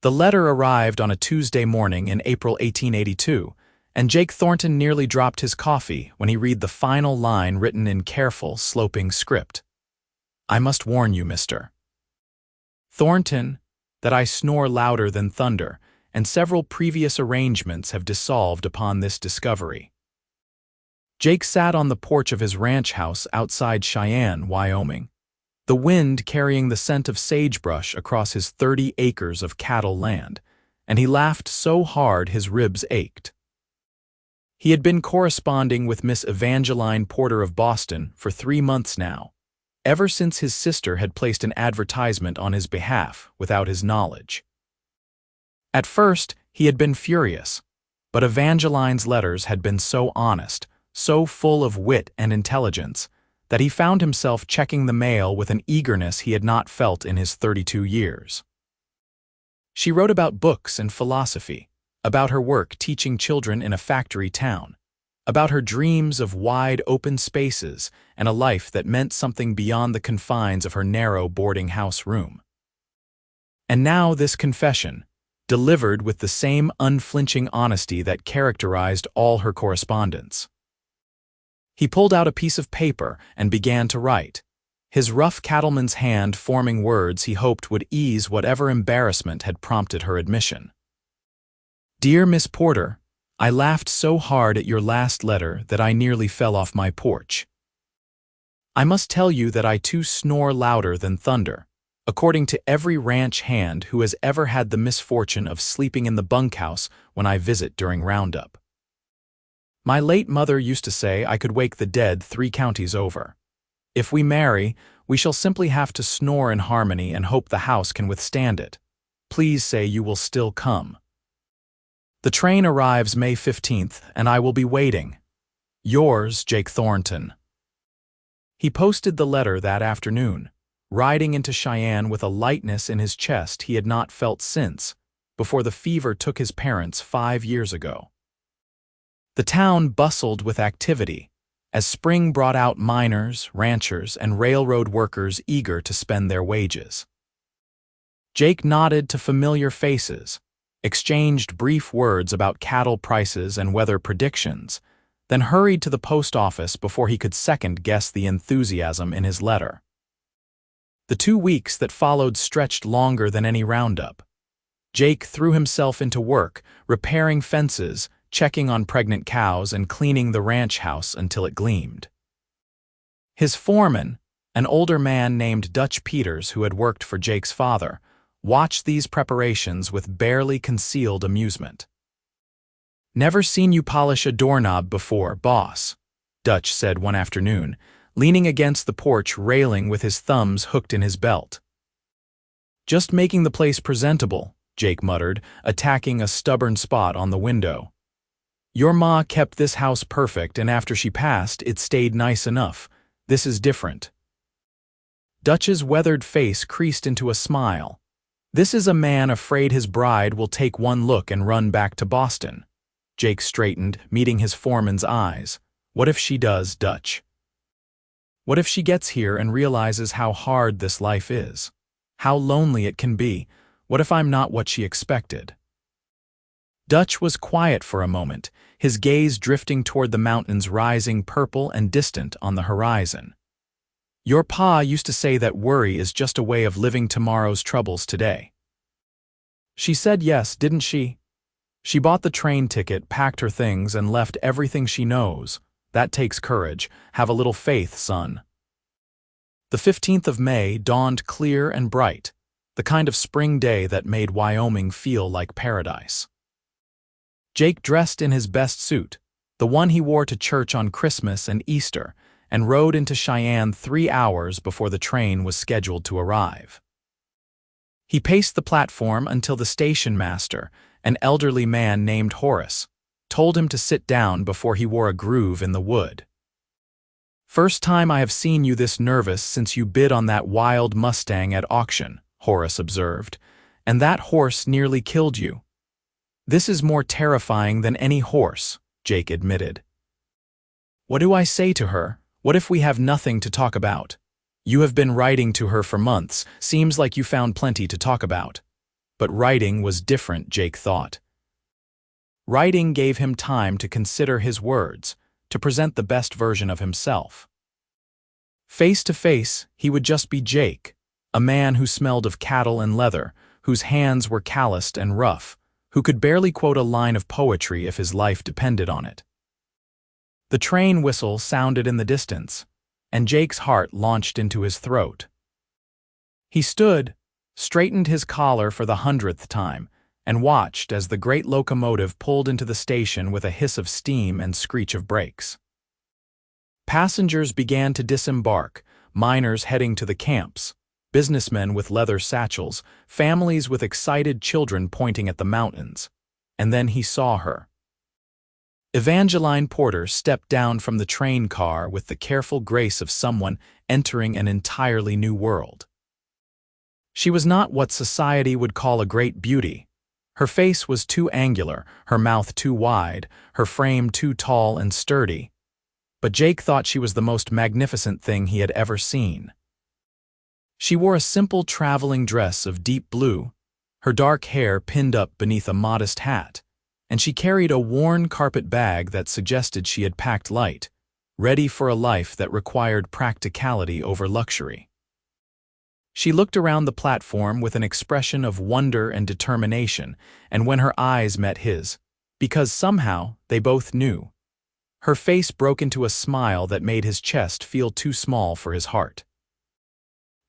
The letter arrived on a Tuesday morning in April 1882, and Jake Thornton nearly dropped his coffee when he read the final line written in careful, sloping script. "I must warn you, Mr. Thornton, that I snore louder than thunder, and several previous arrangements have dissolved upon this discovery." Jake sat on the porch of his ranch house outside Cheyenne, Wyoming, the wind carrying the scent of sagebrush across his 30 acres of cattle land, and he laughed so hard his ribs ached. He had been corresponding with Miss Evangeline Porter of Boston for 3 months now, ever since his sister had placed an advertisement on his behalf without his knowledge. At first, he had been furious, but Evangeline's letters had been so honest, so full of wit and intelligence, that he found himself checking the mail with an eagerness he had not felt in his 32 years. She wrote about books and philosophy, about her work teaching children in a factory town, about her dreams of wide open spaces and a life that meant something beyond the confines of her narrow boarding house room. And now this confession, delivered with the same unflinching honesty that characterized all her correspondence. He pulled out a piece of paper and began to write, his rough cattleman's hand forming words he hoped would ease whatever embarrassment had prompted her admission. "Dear Miss Porter, I laughed so hard at your last letter that I nearly fell off my porch. I must tell you that I too snore louder than thunder, according to every ranch hand who has ever had the misfortune of sleeping in the bunkhouse when I visit during roundup. My late mother used to say I could wake the dead 3 counties over. If we marry, we shall simply have to snore in harmony and hope the house can withstand it. Please say you will still come. The train arrives May 15th, and I will be waiting. Yours, Jake Thornton." He posted the letter that afternoon, riding into Cheyenne with a lightness in his chest he had not felt since, before the fever took his parents 5 years ago. The town bustled with activity, as spring brought out miners, ranchers, and railroad workers eager to spend their wages. Jake nodded to familiar faces, exchanged brief words about cattle prices and weather predictions, then hurried to the post office before he could second-guess the enthusiasm in his letter. The 2 weeks that followed stretched longer than any roundup. Jake threw himself into work, repairing fences, checking on pregnant cows, and cleaning the ranch house until it gleamed. His foreman, an older man named Dutch Peters who had worked for Jake's father, watched these preparations with barely concealed amusement. "Never seen you polish a doorknob before, boss," Dutch said one afternoon, leaning against the porch railing with his thumbs hooked in his belt. "Just making the place presentable," Jake muttered, attacking a stubborn spot on the window. "Your ma kept this house perfect, and after she passed, it stayed nice enough. This is different." Dutch's weathered face creased into a smile. "This is a man afraid his bride will take one look and run back to Boston." Jake straightened, meeting his foreman's eyes. "What if she does, Dutch? What if she gets here and realizes how hard this life is? How lonely it can be? What if I'm not what she expected?" Dutch was quiet for a moment, his gaze drifting toward the mountains rising purple and distant on the horizon. "Your pa used to say that worry is just a way of living tomorrow's troubles today." She said yes, didn't she? She bought the train ticket, packed her things, and left everything she knows. That takes courage. Have a little faith, son. The 15th of May dawned clear and bright, the kind of spring day that made Wyoming feel like paradise. Jake dressed in his best suit, the one he wore to church on Christmas and Easter, and rode into Cheyenne 3 hours before the train was scheduled to arrive. He paced the platform until the station master, an elderly man named Horace, told him to sit down before he wore a groove in the wood. "First time I have seen you this nervous since you bid on that wild Mustang at auction," Horace observed, "and that horse nearly killed you." "This is more terrifying than any horse," Jake admitted. "What do I say to her? What if we have nothing to talk about? You have been writing to her for months. Seems like you found plenty to talk about." But writing was different, Jake thought. Writing gave him time to consider his words, to present the best version of himself. Face to face, he would just be Jake, a man who smelled of cattle and leather, whose hands were calloused and rough, who could barely quote a line of poetry if his life depended on it. The train whistle sounded in the distance, and Jake's heart launched into his throat. He stood, straightened his collar for the 100th time, and watched as the great locomotive pulled into the station with a hiss of steam and screech of brakes. Passengers began to disembark, miners heading to the camps, businessmen with leather satchels, families with excited children pointing at the mountains. And then he saw her. Evangeline Porter stepped down from the train car with the careful grace of someone entering an entirely new world. She was not what society would call a great beauty. Her face was too angular, her mouth too wide, her frame too tall and sturdy. But Jake thought she was the most magnificent thing he had ever seen. She wore a simple traveling dress of deep blue, her dark hair pinned up beneath a modest hat, and she carried a worn carpet bag that suggested she had packed light, ready for a life that required practicality over luxury. She looked around the platform with an expression of wonder and determination, and when her eyes met his, because somehow they both knew, her face broke into a smile that made his chest feel too small for his heart.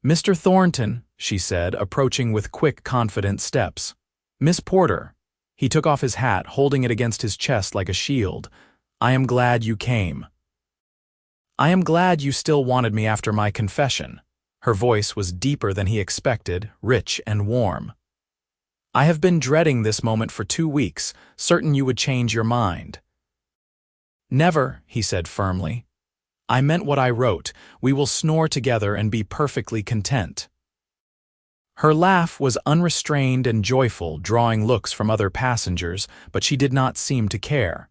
"Mr. Thornton," she said, approaching with quick, confident steps. "Miss Porter." He took off his hat, holding it against his chest like a shield. "I am glad you came. I am glad you still wanted me after my confession." Her voice was deeper than he expected, rich and warm. "I have been dreading this moment for 2 weeks, certain you would change your mind." "Never," he said firmly. "I meant what I wrote. We will snore together and be perfectly content." Her laugh was unrestrained and joyful, drawing looks from other passengers, but she did not seem to care.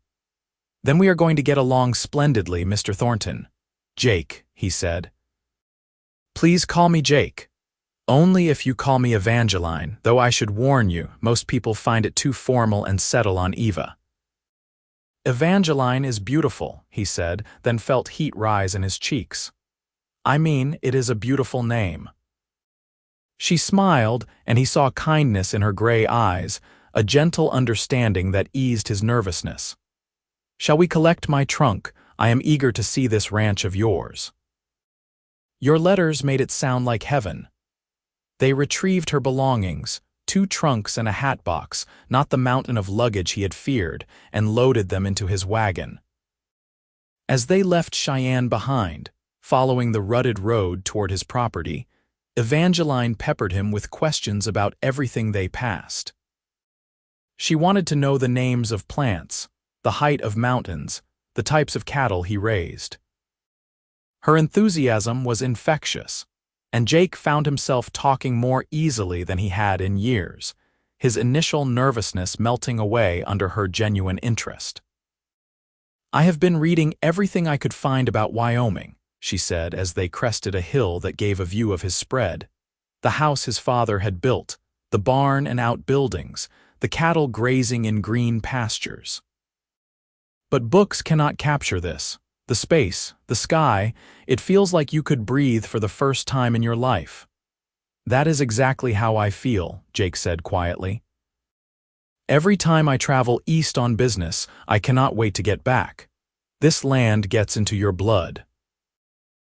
"Then we are going to get along splendidly, Mr. Thornton." "Jake," he said. "Please call me Jake. Only if you call me Evangeline, though I should warn you, most people find it too formal and settle on Eva." "Evangeline is beautiful," he said, then felt heat rise in his cheeks. "I mean, it is a beautiful name." She smiled, and he saw kindness in her gray eyes, a gentle understanding that eased his nervousness. "Shall we collect my trunk? I am eager to see this ranch of yours." Your letters made it sound like heaven. They retrieved her belongings, 2 trunks and a hat box, not the mountain of luggage he had feared, and loaded them into his wagon. As they left Cheyenne behind, following the rutted road toward his property, Evangeline peppered him with questions about everything they passed. She wanted to know the names of plants, the height of mountains, the types of cattle he raised. Her enthusiasm was infectious, and Jake found himself talking more easily than he had in years, his initial nervousness melting away under her genuine interest. "I have been reading everything I could find about Wyoming," she said as they crested a hill that gave a view of his spread. The house his father had built, the barn and outbuildings, the cattle grazing in green pastures. "But books cannot capture this. The space, the sky, it feels like you could breathe for the first time in your life." "That is exactly how I feel," Jake said quietly. "Every time I travel east on business, I cannot wait to get back. This land gets into your blood."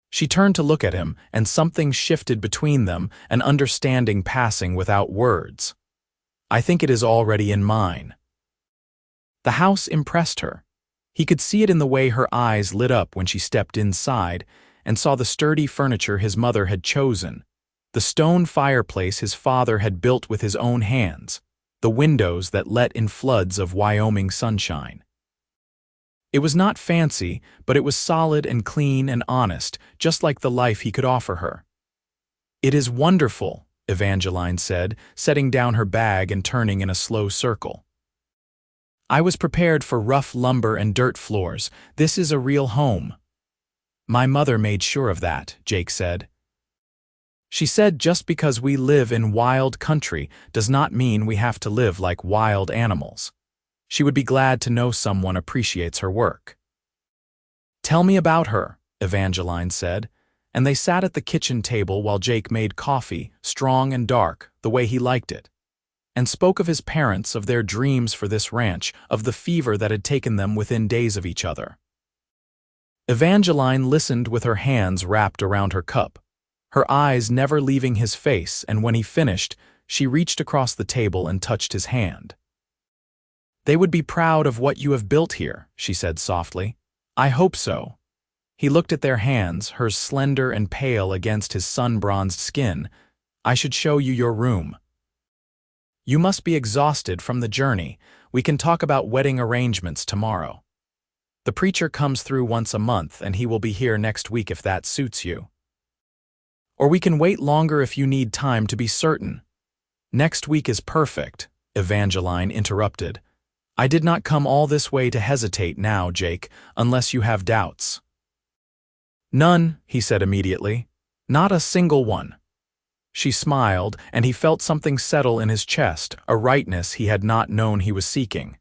She turned to look at him, and something shifted between them, an understanding passing without words. "I think it is already in mine." The house impressed her. He could see it in the way her eyes lit up when she stepped inside and saw the sturdy furniture his mother had chosen, the stone fireplace his father had built with his own hands, the windows that let in floods of Wyoming sunshine. It was not fancy, but it was solid and clean and honest, just like the life he could offer her. "It is wonderful," Evangeline said, setting down her bag and turning in a slow circle. "I was prepared for rough lumber and dirt floors. This is a real home." "My mother made sure of that," Jake said. She said just because we live in wild country does not mean we have to live like wild animals. She would be glad to know someone appreciates her work. "Tell me about her," Evangeline said, and they sat at the kitchen table while Jake made coffee, strong and dark, the way he liked it, and spoke of his parents, of their dreams for this ranch, of the fever that had taken them within days of each other. Evangeline listened with her hands wrapped around her cup, her eyes never leaving his face, and when he finished, she reached across the table and touched his hand. "They would be proud of what you have built here," she said softly. "I hope so." He looked at their hands, hers slender and pale against his sun-bronzed skin. "I should show you your room. You must be exhausted from the journey. We can talk about wedding arrangements tomorrow. The preacher comes through once a month, and he will be here next week if that suits you. Or we can wait longer if you need time to be certain." "Next week is perfect," Evangeline interrupted. "I did not come all this way to hesitate now, Jake, unless you have doubts." "None," he said immediately. "Not a single one." She smiled, and he felt something settle in his chest, a rightness he had not known he was seeking.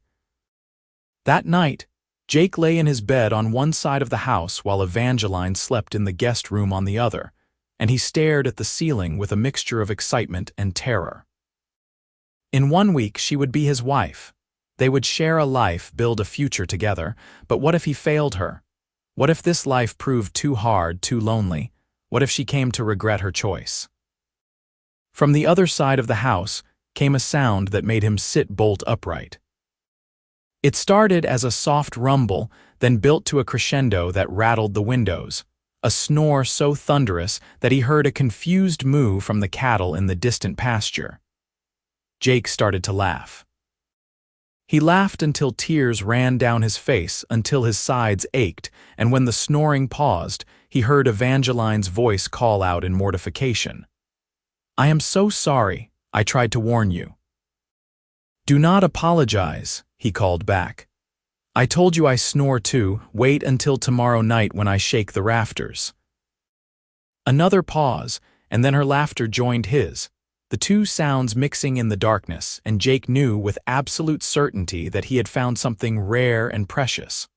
That night, Jake lay in his bed on one side of the house while Evangeline slept in the guest room on the other, and he stared at the ceiling with a mixture of excitement and terror. In 1 week she would be his wife. They would share a life, build a future together, but what if he failed her? What if this life proved too hard, too lonely? What if she came to regret her choice? From the other side of the house came a sound that made him sit bolt upright. It started as a soft rumble, then built to a crescendo that rattled the windows, a snore so thunderous that he heard a confused moo from the cattle in the distant pasture. Jake started to laugh. He laughed until tears ran down his face, until his sides ached, and when the snoring paused, he heard Evangeline's voice call out in mortification. "I am so sorry. I tried to warn you." "Do not apologize," he called back. "I told you I snore too. Wait until tomorrow night when I shake the rafters." Another pause, and then her laughter joined his, the two sounds mixing in the darkness, and Jake knew with absolute certainty that he had found something rare and precious.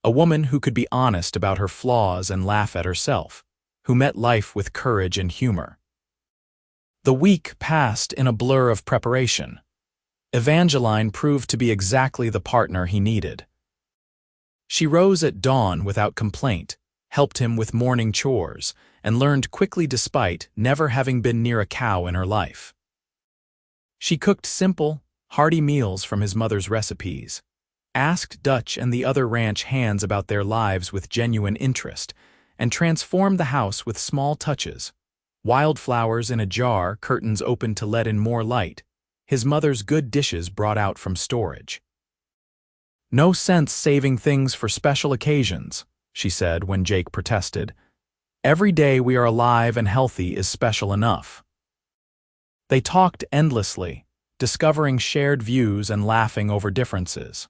A woman who could be honest about her flaws and laugh at herself, who met life with courage and humor. The week passed in a blur of preparation. Evangeline proved to be exactly the partner he needed. She rose at dawn without complaint, helped him with morning chores, and learned quickly despite never having been near a cow in her life. She cooked simple, hearty meals from his mother's recipes, asked Dutch and the other ranch hands about their lives with genuine interest, and transformed the house with small touches. Wildflowers in a jar, curtains open to let in more light, his mother's good dishes brought out from storage. "No sense saving things for special occasions," she said when Jake protested. "Every day we are alive and healthy is special enough." They talked endlessly, discovering shared views and laughing over differences.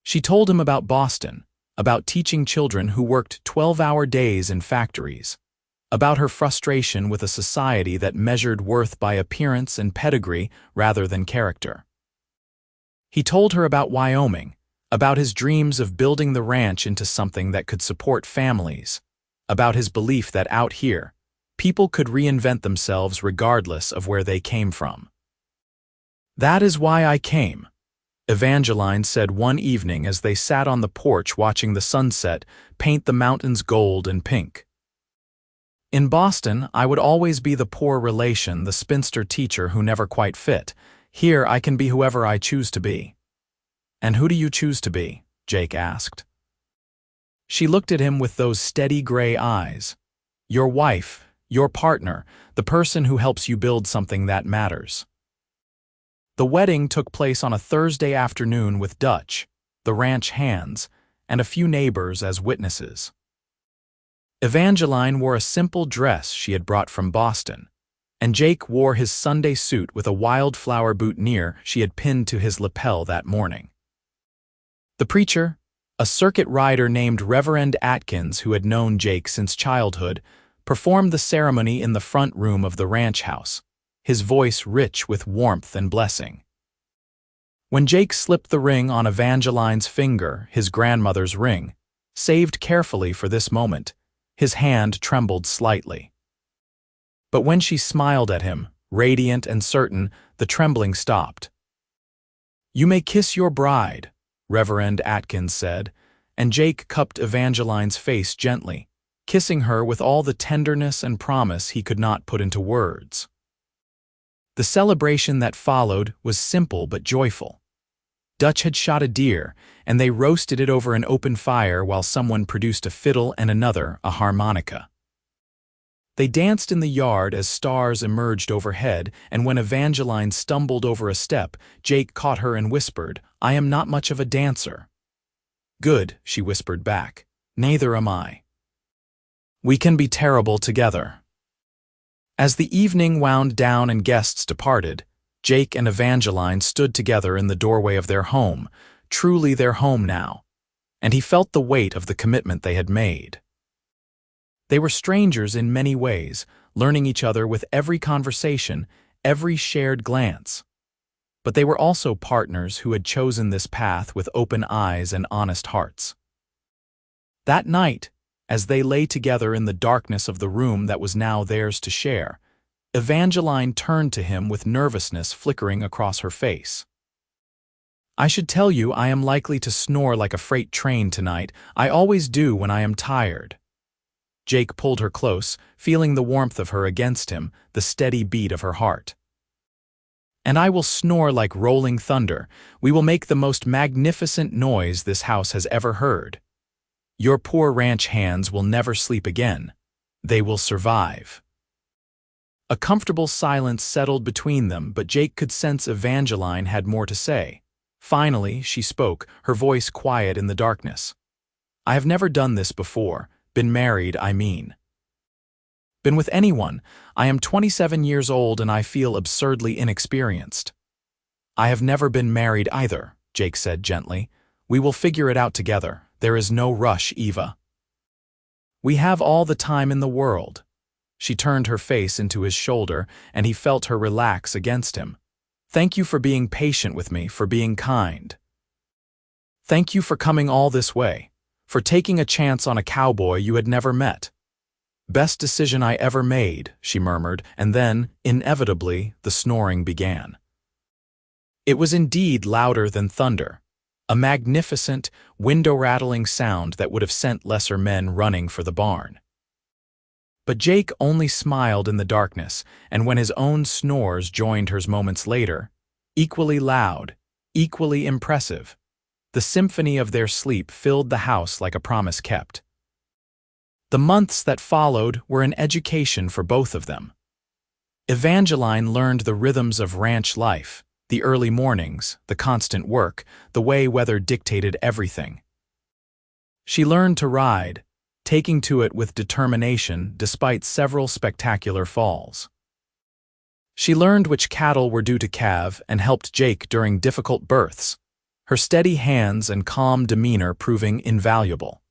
She told him about Boston, about teaching children who worked 12-hour days in factories, about her frustration with a society that measured worth by appearance and pedigree rather than character. He told her about Wyoming, about his dreams of building the ranch into something that could support families, about his belief that out here, people could reinvent themselves regardless of where they came from. "That is why I came," Evangeline said one evening as they sat on the porch watching the sunset paint the mountains gold and pink. "In Boston, I would always be the poor relation, the spinster teacher who never quite fit. Here, I can be whoever I choose to be." "And who do you choose to be?" Jake asked. She looked at him with those steady gray eyes. "Your wife, your partner, the person who helps you build something that matters." The wedding took place on a Thursday afternoon with Dutch, the ranch hands, and a few neighbors as witnesses. Evangeline wore a simple dress she had brought from Boston, and Jake wore his Sunday suit with a wildflower boutonniere she had pinned to his lapel that morning. The preacher, a circuit rider named Reverend Atkins who had known Jake since childhood, performed the ceremony in the front room of the ranch house, his voice rich with warmth and blessing. When Jake slipped the ring on Evangeline's finger, his grandmother's ring, saved carefully for this moment, his hand trembled slightly. But when she smiled at him, radiant and certain, the trembling stopped. "You may kiss your bride," Reverend Atkins said, and Jake cupped Evangeline's face gently, kissing her with all the tenderness and promise he could not put into words. The celebration that followed was simple but joyful. Dutch had shot a deer, and they roasted it over an open fire while someone produced a fiddle and another a harmonica. They danced in the yard as stars emerged overhead, and when Evangeline stumbled over a step, Jake caught her and whispered, "I am not much of a dancer." "Good," she whispered back. "Neither am I. We can be terrible together." As the evening wound down and guests departed, Jake and Evangeline stood together in the doorway of their home, truly their home now, and he felt the weight of the commitment they had made. They were strangers in many ways, learning each other with every conversation, every shared glance. But they were also partners who had chosen this path with open eyes and honest hearts. That night, as they lay together in the darkness of the room that was now theirs to share, Evangeline turned to him with nervousness flickering across her face. "I should tell you I am likely to snore like a freight train tonight. I always do when I am tired." Jake pulled her close, feeling the warmth of her against him, the steady beat of her heart. "And I will snore like rolling thunder. We will make the most magnificent noise this house has ever heard. Your poor ranch hands will never sleep again. They will survive." A comfortable silence settled between them, but Jake could sense Evangeline had more to say. Finally, she spoke, her voice quiet in the darkness. "I have never done this before. Been married, I mean. Been with anyone. I am 27 years old and I feel absurdly inexperienced." "I have never been married either," Jake said gently. "We will figure it out together. There is no rush, Eva. We have all the time in the world." She turned her face into his shoulder, and he felt her relax against him. "Thank you for being patient with me, for being kind. Thank you for coming all this way, for taking a chance on a cowboy you had never met." "Best decision I ever made," she murmured, and then, inevitably, the snoring began. It was indeed louder than thunder, a magnificent, window-rattling sound that would have sent lesser men running for the barn. But Jake only smiled in the darkness, and when his own snores joined hers moments later, equally loud, equally impressive, the symphony of their sleep filled the house like a promise kept. The months that followed were an education for both of them. Evangeline learned the rhythms of ranch life, the early mornings, the constant work, the way weather dictated everything. She learned to ride, taking to it with determination despite several spectacular falls. She learned which cattle were due to calve and helped Jake during difficult births, her steady hands and calm demeanor proving invaluable.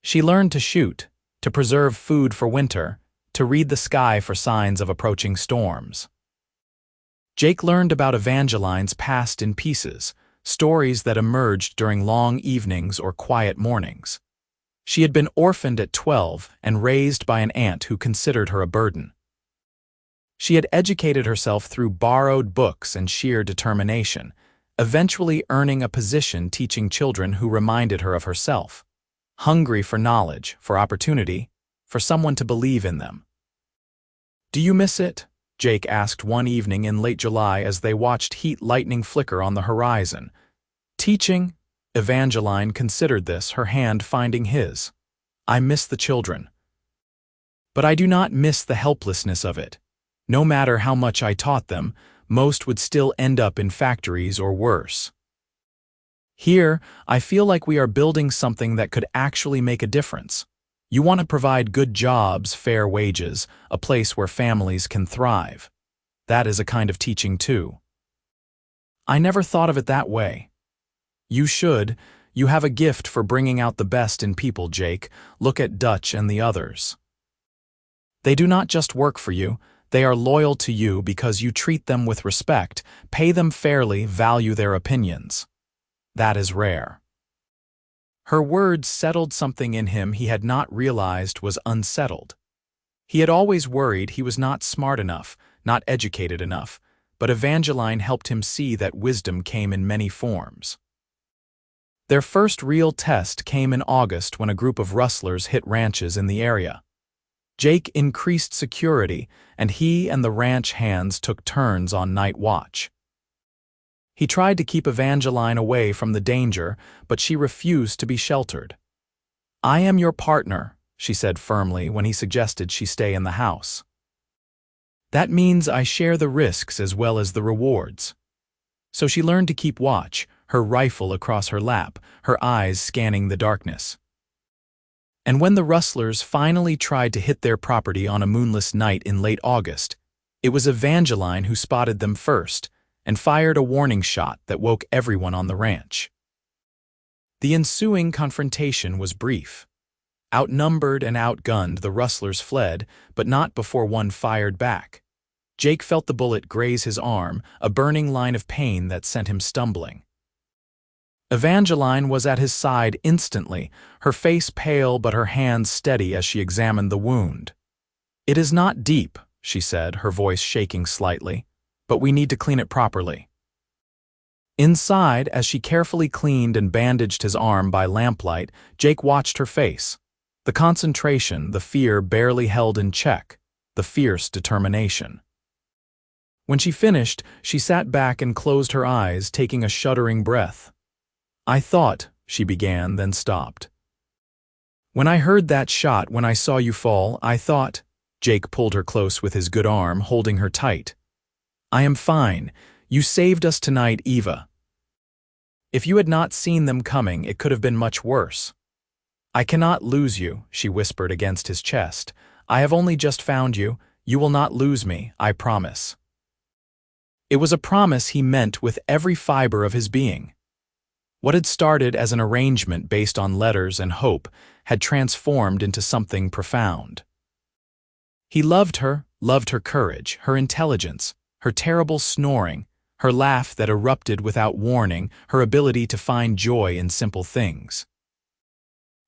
She learned to shoot, to preserve food for winter, to read the sky for signs of approaching storms. Jake learned about Evangeline's past in pieces, stories that emerged during long evenings or quiet mornings. She had been orphaned at 12 and raised by an aunt who considered her a burden. She had educated herself through borrowed books and sheer determination, eventually earning a position teaching children who reminded her of herself, hungry for knowledge, for opportunity, for someone to believe in them. "Do you miss it?" Jake asked one evening in late July as they watched heat lightning flicker on the horizon. "Teaching?" Evangeline considered this, her hand finding his. "I miss the children. But I do not miss the helplessness of it. No matter how much I taught them, most would still end up in factories or worse. Here, I feel like we are building something that could actually make a difference. You want to provide good jobs, fair wages, a place where families can thrive. That is a kind of teaching too." "I never thought of it that way." "You should. You have a gift for bringing out the best in people, Jake. Look at Dutch and the others." They do not just work for you, they are loyal to you because you treat them with respect, pay them fairly, value their opinions. That is rare. Her words settled something in him he had not realized was unsettled. He had always worried he was not smart enough, not educated enough, but Evangeline helped him see that wisdom came in many forms. Their first real test came in August when a group of rustlers hit ranches in the area. Jake increased security, and he and the ranch hands took turns on night watch. He tried to keep Evangeline away from the danger, but she refused to be sheltered. "I am your partner," she said firmly when he suggested she stay in the house. "That means I share the risks as well as the rewards." So she learned to keep watch, her rifle across her lap, her eyes scanning the darkness. And when the rustlers finally tried to hit their property on a moonless night in late August, it was Evangeline who spotted them first and fired a warning shot that woke everyone on the ranch. The ensuing confrontation was brief. Outnumbered and outgunned, the rustlers fled, but not before one fired back. Jake felt the bullet graze his arm, a burning line of pain that sent him stumbling. Evangeline was at his side instantly, her face pale but her hands steady as she examined the wound. "It is not deep," she said, her voice shaking slightly, "but we need to clean it properly." Inside, as she carefully cleaned and bandaged his arm by lamplight, Jake watched her face. The concentration, the fear barely held in check, the fierce determination. When she finished, she sat back and closed her eyes, taking a shuddering breath. "I thought," she began, then stopped. "When I heard that shot, when I saw you fall, I thought—" Jake pulled her close with his good arm, holding her tight. "I am fine. You saved us tonight, Eva. If you had not seen them coming, it could have been much worse. I cannot lose you," she whispered against his chest. "I have only just found you. You will not lose me, I promise." It was a promise he meant with every fiber of his being. What had started as an arrangement based on letters and hope had transformed into something profound. He loved her courage, her intelligence, her terrible snoring, her laugh that erupted without warning, her ability to find joy in simple things.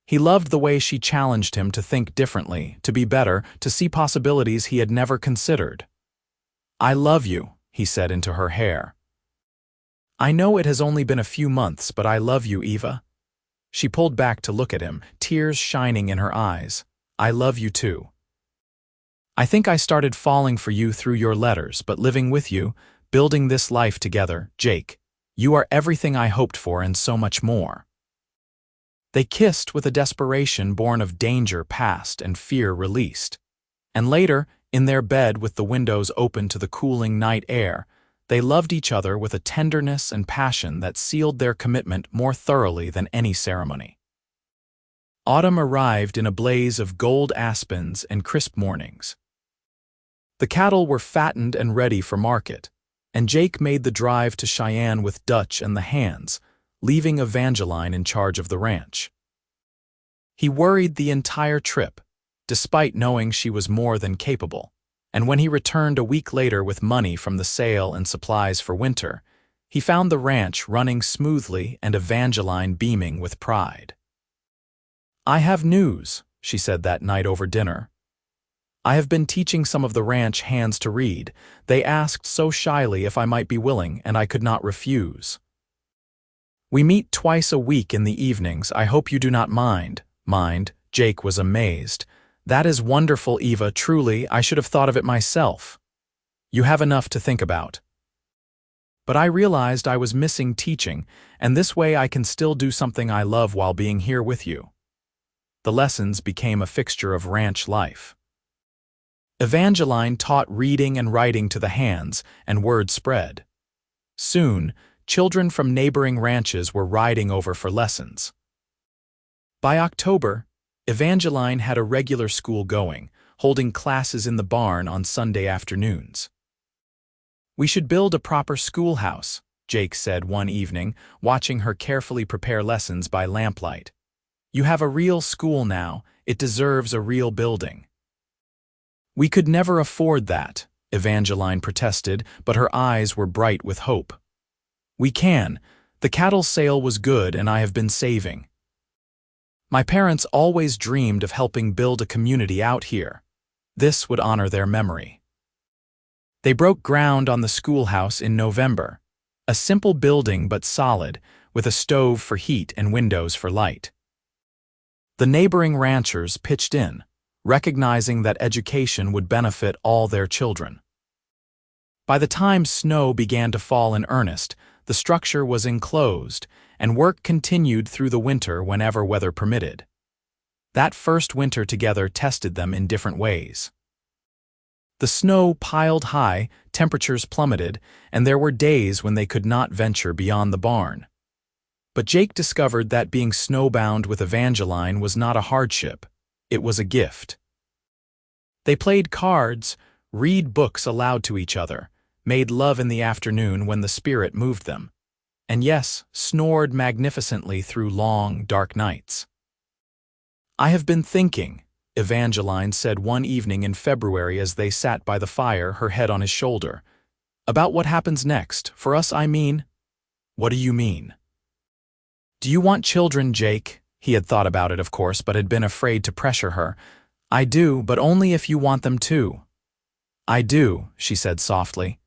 He loved the way she challenged him to think differently, to be better, to see possibilities he had never considered. "I love you," he said into her hair. "I know it has only been a few months, but I love you, Eva." She pulled back to look at him, tears shining in her eyes. "I love you too. I think I started falling for you through your letters, but living with you, building this life together, Jake, you are everything I hoped for and so much more." They kissed with a desperation born of danger past and fear released. And later, in their bed with the windows open to the cooling night air, they loved each other with a tenderness and passion that sealed their commitment more thoroughly than any ceremony. Autumn arrived in a blaze of gold aspens and crisp mornings. The cattle were fattened and ready for market, and Jake made the drive to Cheyenne with Dutch and the hands, leaving Evangeline in charge of the ranch. He worried the entire trip, despite knowing she was more than capable, and when he returned a week later with money from the sale and supplies for winter, he found the ranch running smoothly and Evangeline beaming with pride. "I have news," she said that night over dinner. "I have been teaching some of the ranch hands to read. They asked so shyly if I might be willing, and I could not refuse. We meet twice a week in the evenings. I hope you do not mind." "Mind?" Jake was amazed. "That is wonderful, Eva. Truly, I should have thought of it myself. You have enough to think about." But I realized I was missing teaching, and this way I can still do something I love while being here with you. The lessons became a fixture of ranch life. Evangeline taught reading and writing to the hands, and word spread. Soon, children from neighboring ranches were riding over for lessons. By October, Evangeline had a regular school going, holding classes in the barn on Sunday afternoons. "We should build a proper schoolhouse," Jake said one evening, watching her carefully prepare lessons by lamplight. "You have a real school now. It deserves a real building." "We could never afford that," Evangeline protested, but her eyes were bright with hope. "We can. The cattle sale was good and I have been saving. My parents always dreamed of helping build a community out here. This would honor their memory." They broke ground on the schoolhouse in November, a simple building but solid, with a stove for heat and windows for light. The neighboring ranchers pitched in, recognizing that education would benefit all their children. By the time snow began to fall in earnest, the structure was enclosed, and work continued through the winter whenever weather permitted. That first winter together tested them in different ways. The snow piled high, temperatures plummeted, and there were days when they could not venture beyond the barn. But Jake discovered that being snowbound with Evangeline was not a hardship, it was a gift. They played cards, read books aloud to each other, made love in the afternoon when the spirit moved them, and yes, snored magnificently through long, dark nights. "I have been thinking," Evangeline said one evening in February as they sat by the fire, her head on his shoulder, "about what happens next, for us, I mean." "What do you mean?" "Do you want children, Jake?" He had thought about it, of course, but had been afraid to pressure her. "I do, but only if you want them too." "I do," she said softly.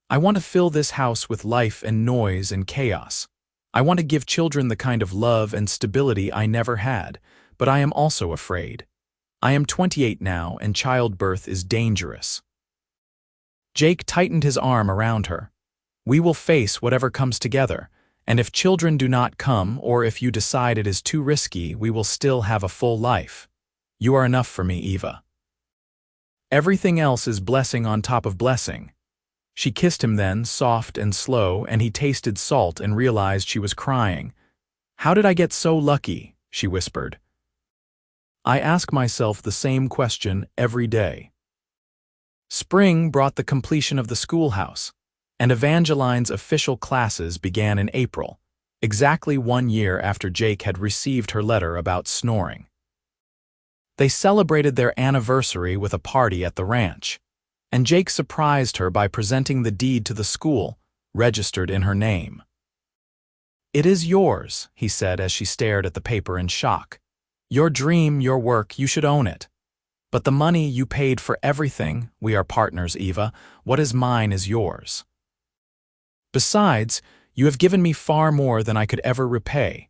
"I want to fill this house with life and noise and chaos. I want to give children the kind of love and stability I never had, but I am also afraid. I am 28 now, and childbirth is dangerous." Jake tightened his arm around her. "We will face whatever comes together, and if children do not come, or if you decide it is too risky, we will still have a full life. You are enough for me, Eva. Everything else is blessing on top of blessing." She kissed him then, soft and slow, and he tasted salt and realized she was crying. "How did I get so lucky?" she whispered. "I ask myself the same question every day." Spring brought the completion of the schoolhouse, and Evangeline's official classes began in April, exactly 1 year after Jake had received her letter about snoring. They celebrated their anniversary with a party at the ranch, and Jake surprised her by presenting the deed to the school, registered in her name. "It is yours," he said as she stared at the paper in shock. "Your dream, your work, you should own it. But the money you paid for everything, we are partners, Eva. What is mine is yours. Besides, you have given me far more than I could ever repay.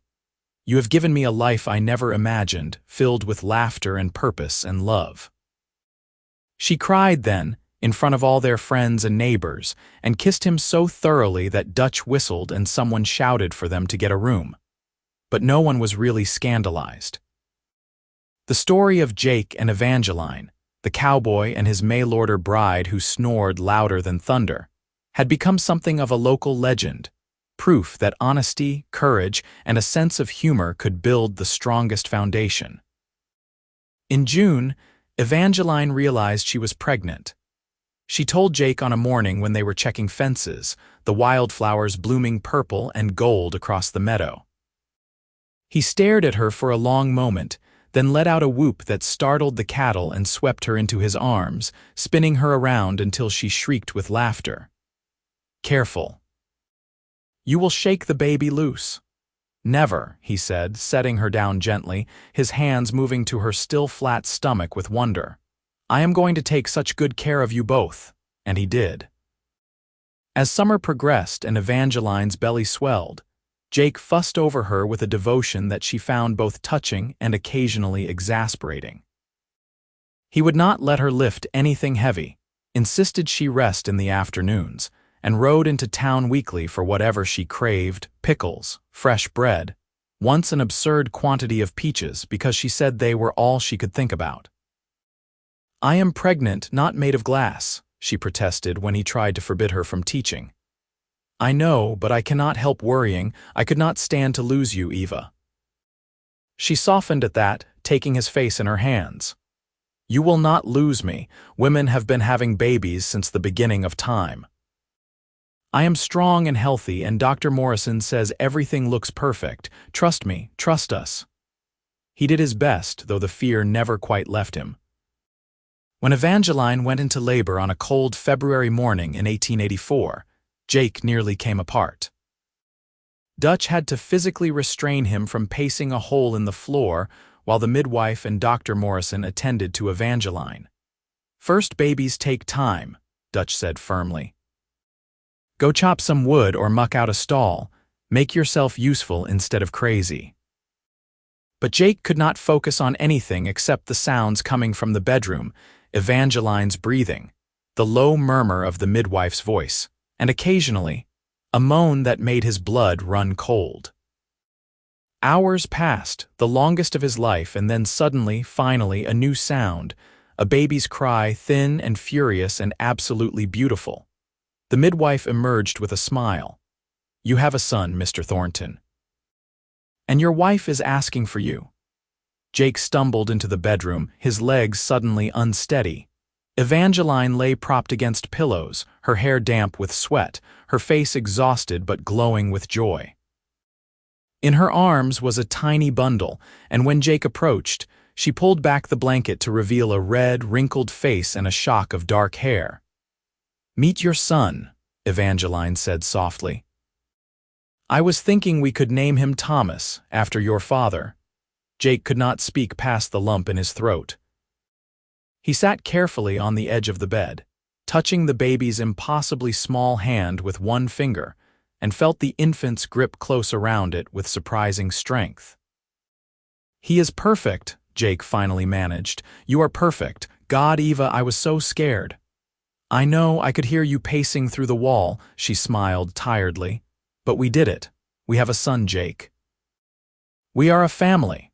You have given me a life I never imagined, filled with laughter and purpose and love." She cried then, in front of all their friends and neighbors, and kissed him so thoroughly that Dutch whistled and someone shouted for them to get a room. But no one was really scandalized. The story of Jake and Evangeline, the cowboy and his mail-order bride who snored louder than thunder, had become something of a local legend, proof that honesty, courage, and a sense of humor could build the strongest foundation. In June, Evangeline realized she was pregnant. She told Jake on a morning when they were checking fences, the wildflowers blooming purple and gold across the meadow. He stared at her for a long moment, then let out a whoop that startled the cattle and swept her into his arms, spinning her around until she shrieked with laughter. "Careful. You will shake the baby loose." "Never," he said, setting her down gently, his hands moving to her still flat stomach with wonder. "I am going to take such good care of you both," and he did. As summer progressed and Evangeline's belly swelled, Jake fussed over her with a devotion that she found both touching and occasionally exasperating. He would not let her lift anything heavy, insisted she rest in the afternoons, and rode into town weekly for whatever she craved: pickles, fresh bread, once an absurd quantity of peaches because she said they were all she could think about. "I am pregnant, not made of glass," she protested when he tried to forbid her from teaching. "I know, but I cannot help worrying. I could not stand to lose you, Eva." She softened at that, taking his face in her hands. "You will not lose me. Women have been having babies since the beginning of time. I am strong and healthy, and Dr. Morrison says everything looks perfect. Trust me, trust us." He did his best, though the fear never quite left him. When Evangeline went into labor on a cold February morning in 1884, Jake nearly came apart. Dutch had to physically restrain him from pacing a hole in the floor while the midwife and Dr. Morrison attended to Evangeline. "First babies take time," Dutch said firmly. "Go chop some wood or muck out a stall. Make yourself useful instead of crazy." But Jake could not focus on anything except the sounds coming from the bedroom, Evangeline's breathing, the low murmur of the midwife's voice, and occasionally, a moan that made his blood run cold. Hours passed, the longest of his life, and then suddenly, finally, a new sound, a baby's cry, thin and furious and absolutely beautiful. The midwife emerged with a smile. "You have a son, Mr. Thornton. And your wife is asking for you." Jake stumbled into the bedroom, his legs suddenly unsteady. Evangeline lay propped against pillows, her hair damp with sweat, her face exhausted but glowing with joy. In her arms was a tiny bundle, and when Jake approached, she pulled back the blanket to reveal a red, wrinkled face and a shock of dark hair. "Meet your son," Evangeline said softly. "I was thinking we could name him Thomas, after your father." Jake could not speak past the lump in his throat. He sat carefully on the edge of the bed, touching the baby's impossibly small hand with one finger, and felt the infant's grip close around it with surprising strength. "He is perfect," Jake finally managed. "You are perfect. God, Eva, I was so scared." "I know, I could hear you pacing through the wall," she smiled tiredly. "But we did it. We have a son, Jake. We are a family."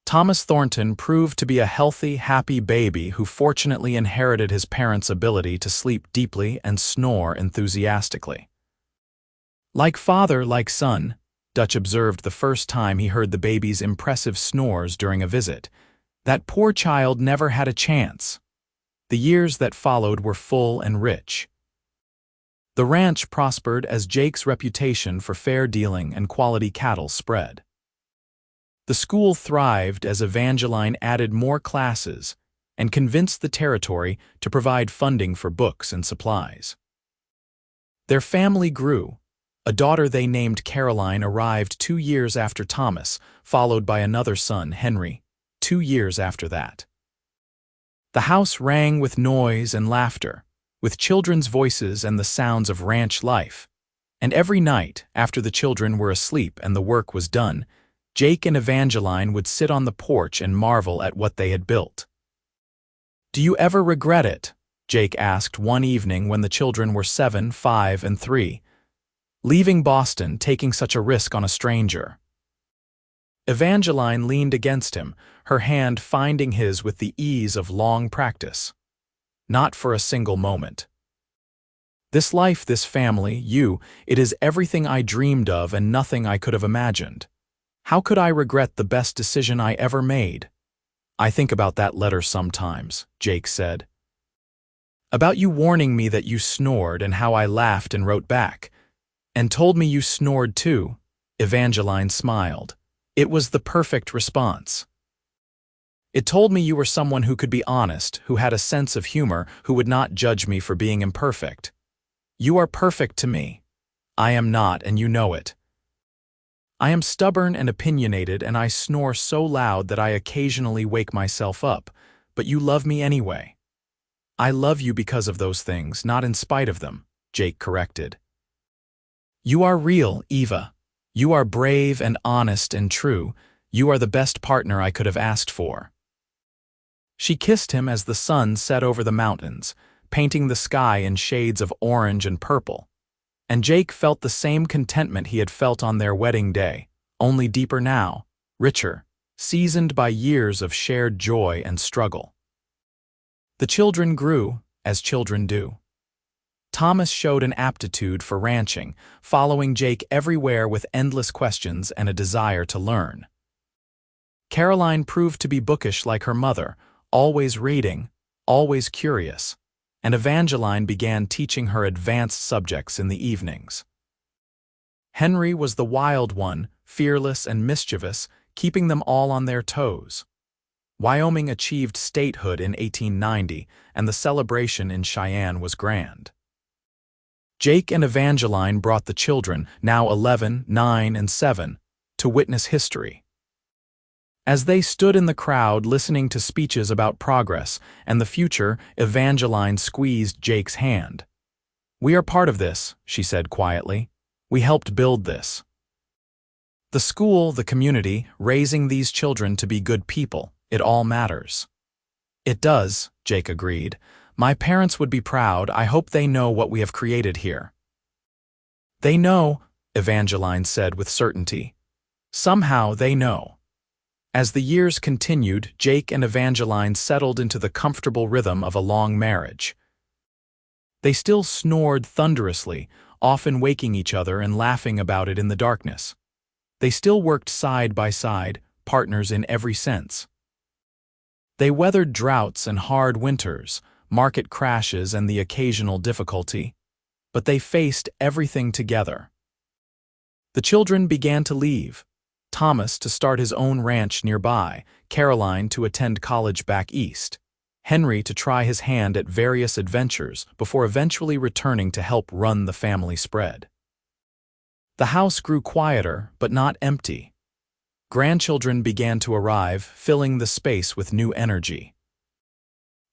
Thomas Thornton proved to be a healthy, happy baby who fortunately inherited his parents' ability to sleep deeply and snore enthusiastically. "Like father, like son," Dutch observed the first time he heard the baby's impressive snores during a visit. "That poor child never had a chance." The years that followed were full and rich. The ranch prospered as Jake's reputation for fair dealing and quality cattle spread. The school thrived as Evangeline added more classes and convinced the territory to provide funding for books and supplies. Their family grew. A daughter they named Caroline arrived 2 years after Thomas, followed by another son, Henry, 2 years after that. The house rang with noise and laughter, with children's voices and the sounds of ranch life. And every night, after the children were asleep and the work was done, Jake and Evangeline would sit on the porch and marvel at what they had built. "Do you ever regret it?" Jake asked one evening when the children were 7, 5, and 3. "Leaving Boston, taking such a risk on a stranger." Evangeline leaned against him, her hand finding his with the ease of long practice. "Not for a single moment. This life, this family, it is everything I dreamed of and nothing I could have imagined. How could I regret the best decision I ever made?" "I think about that letter sometimes," Jake said. "About you warning me that you snored and how I laughed and wrote back. And told me you snored too." Evangeline smiled. "It was the perfect response. It told me you were someone who could be honest, who had a sense of humor, who would not judge me for being imperfect. You are perfect to me. I am not, and you know it. I am stubborn and opinionated, and I snore so loud that I occasionally wake myself up, but you love me anyway." "I love you because of those things, not in spite of them," Jake corrected. "You are real, Eva. You are brave and honest and true. You are the best partner I could have asked for." She kissed him as the sun set over the mountains, painting the sky in shades of orange and purple. And Jake felt the same contentment he had felt on their wedding day, only deeper now, richer, seasoned by years of shared joy and struggle. The children grew, as children do. Thomas showed an aptitude for ranching, following Jake everywhere with endless questions and a desire to learn. Caroline proved to be bookish like her mother, always reading, always curious, and Evangeline began teaching her advanced subjects in the evenings. Henry was the wild one, fearless and mischievous, keeping them all on their toes. Wyoming achieved statehood in 1890, and the celebration in Cheyenne was grand. Jake and Evangeline brought the children, now 11, 9, and 7, to witness history. As they stood in the crowd listening to speeches about progress and the future, Evangeline squeezed Jake's hand. "We are part of this," she said quietly. "We helped build this. The school, the community, raising these children to be good people, it all matters." "It does," Jake agreed. "My parents would be proud. I hope they know what we have created here." "They know," Evangeline said with certainty. "Somehow they know." As the years continued, Jake and Evangeline settled into the comfortable rhythm of a long marriage. They still snored thunderously, often waking each other and laughing about it in the darkness. They still worked side by side, partners in every sense. They weathered droughts and hard winters, market crashes and the occasional difficulty, but they faced everything together. The children began to leave. Thomas to start his own ranch nearby, Caroline to attend college back east, Henry to try his hand at various adventures before eventually returning to help run the family spread. The house grew quieter, but not empty. Grandchildren began to arrive, filling the space with new energy.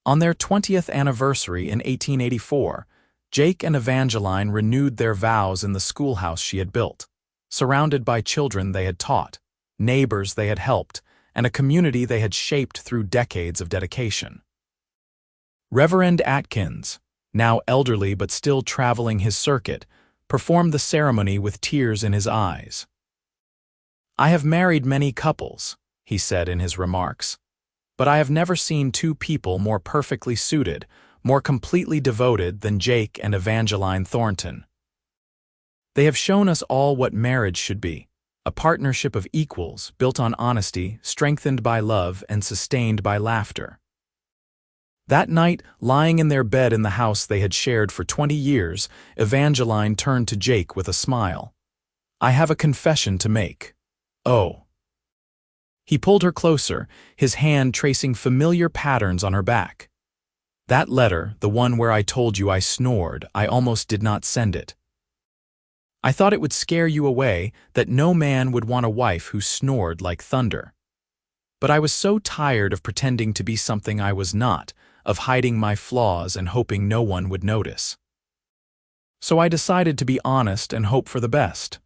On their 20th anniversary in 1884, Jake and Evangeline renewed their vows in the schoolhouse she had built, surrounded by children they had taught, neighbors they had helped, and a community they had shaped through decades of dedication. Reverend Atkins, now elderly but still traveling his circuit, performed the ceremony with tears in his eyes. "I have married many couples," he said in his remarks, "but I have never seen two people more perfectly suited, more completely devoted than Jake and Evangeline Thornton. They have shown us all what marriage should be, a partnership of equals built on honesty, strengthened by love, and sustained by laughter." That night, lying in their bed in the house they had shared for 20 years, Evangeline turned to Jake with a smile. "I have a confession to make." "Oh." He pulled her closer, his hand tracing familiar patterns on her back. "That letter, the one where I told you I snored, I almost did not send it. I thought it would scare you away, that no man would want a wife who snored like thunder. But I was so tired of pretending to be something I was not, of hiding my flaws and hoping no one would notice. So I decided to be honest and hope for the best."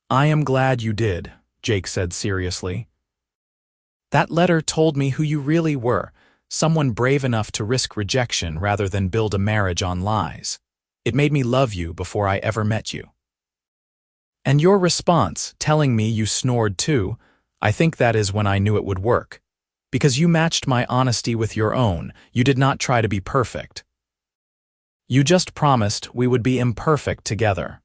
"I am glad you did," Jake said seriously. "That letter told me who you really were, someone brave enough to risk rejection rather than build a marriage on lies. It made me love you before I ever met you. And your response, telling me you snored too, I think that is when I knew it would work. Because you matched my honesty with your own, you did not try to be perfect. You just promised we would be imperfect together."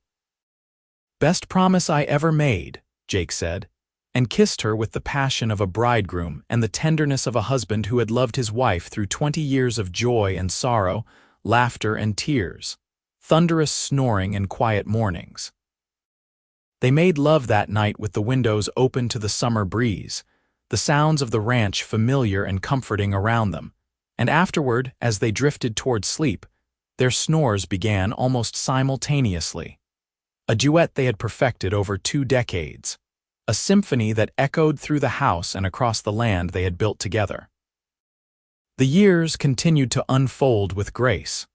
"Best promise I ever made," Jake said, and kissed her with the passion of a bridegroom and the tenderness of a husband who had loved his wife through 20 years of joy and sorrow, laughter and tears, thunderous snoring and quiet mornings. They made love that night with the windows open to the summer breeze, the sounds of the ranch familiar and comforting around them, and afterward, as they drifted toward sleep, their snores began almost simultaneously. A duet they had perfected over 2 decades, a symphony that echoed through the house and across the land they had built together. The years continued to unfold with grace.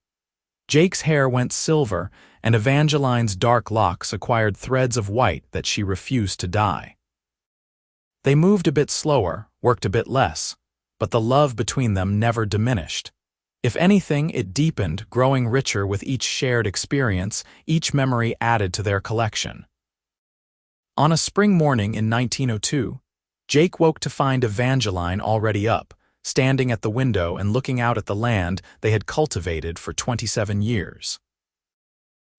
Jake's hair went silver, and Evangeline's dark locks acquired threads of white that she refused to dye. They moved a bit slower, worked a bit less, but the love between them never diminished. If anything, it deepened, growing richer with each shared experience, each memory added to their collection. On a spring morning in 1902, Jake woke to find Evangeline already up, standing at the window and looking out at the land they had cultivated for 27 years.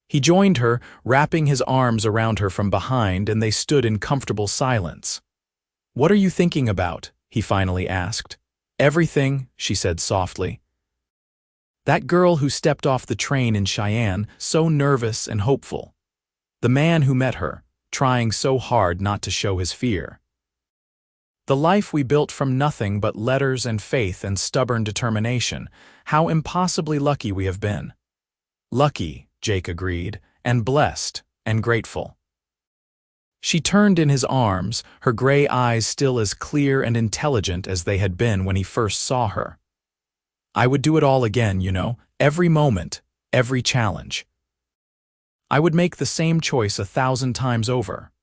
He joined her, wrapping his arms around her from behind, and they stood in comfortable silence. "What are you thinking about?" he finally asked. "Everything," she said softly. "That girl who stepped off the train in Cheyenne, so nervous and hopeful. The man who met her, trying so hard not to show his fear. The life we built from nothing but letters and faith and stubborn determination. How impossibly lucky we have been." "Lucky," Jake agreed, "and blessed, and grateful." She turned in his arms, her gray eyes still as clear and intelligent as they had been when he first saw her. "I would do it all again, you know, every moment, every challenge. I would make the same choice 1,000 times over."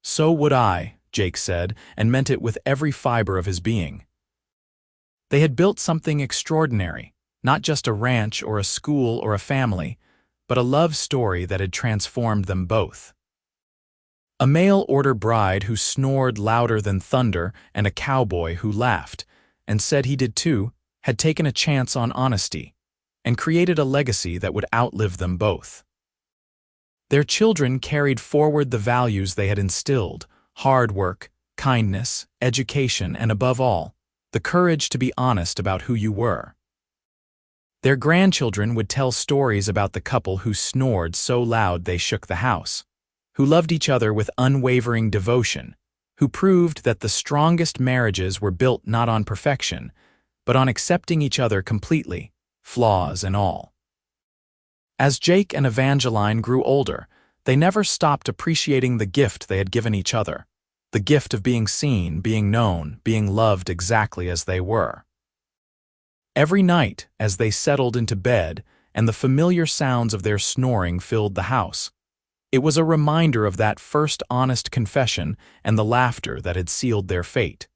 "So would I," Jake said, and meant it with every fiber of his being. They had built something extraordinary, not just a ranch or a school or a family, but a love story that had transformed them both. A mail-order bride who snored louder than thunder and a cowboy who laughed, and said he did too, had taken a chance on honesty, and created a legacy that would outlive them both. Their children carried forward the values they had instilled: hard work, kindness, education, and above all, the courage to be honest about who you were. Their grandchildren would tell stories about the couple who snored so loud they shook the house, who loved each other with unwavering devotion, who proved that the strongest marriages were built not on perfection, but on accepting each other completely, flaws and all. As Jake and Evangeline grew older, they never stopped appreciating the gift they had given each other, the gift of being seen, being known, being loved exactly as they were. Every night, as they settled into bed and the familiar sounds of their snoring filled the house, it was a reminder of that first honest confession and the laughter that had sealed their fate.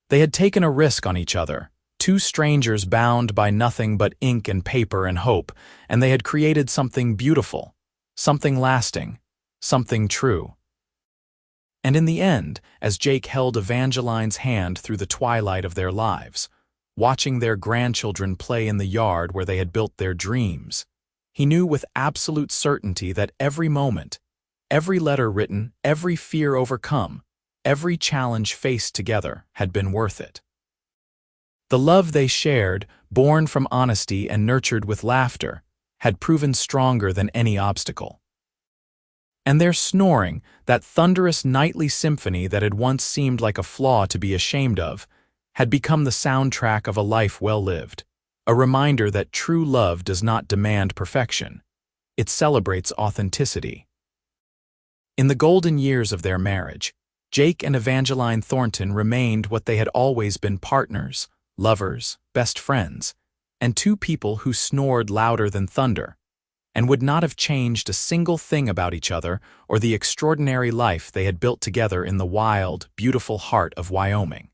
They had taken a risk on each other, two strangers bound by nothing but ink and paper and hope, and they had created something beautiful, something lasting, something true. And in the end, as Jake held Evangeline's hand through the twilight of their lives, watching their grandchildren play in the yard where they had built their dreams, he knew with absolute certainty that every moment, every letter written, every fear overcome, every challenge faced together had been worth it. The love they shared, born from honesty and nurtured with laughter, had proven stronger than any obstacle. And their snoring, that thunderous nightly symphony that had once seemed like a flaw to be ashamed of, had become the soundtrack of a life well lived, a reminder that true love does not demand perfection. It celebrates authenticity. In the golden years of their marriage, Jake and Evangeline Thornton remained what they had always been: partners, lovers, best friends, and two people who snored louder than thunder, and would not have changed a single thing about each other or the extraordinary life they had built together in the wild, beautiful heart of Wyoming.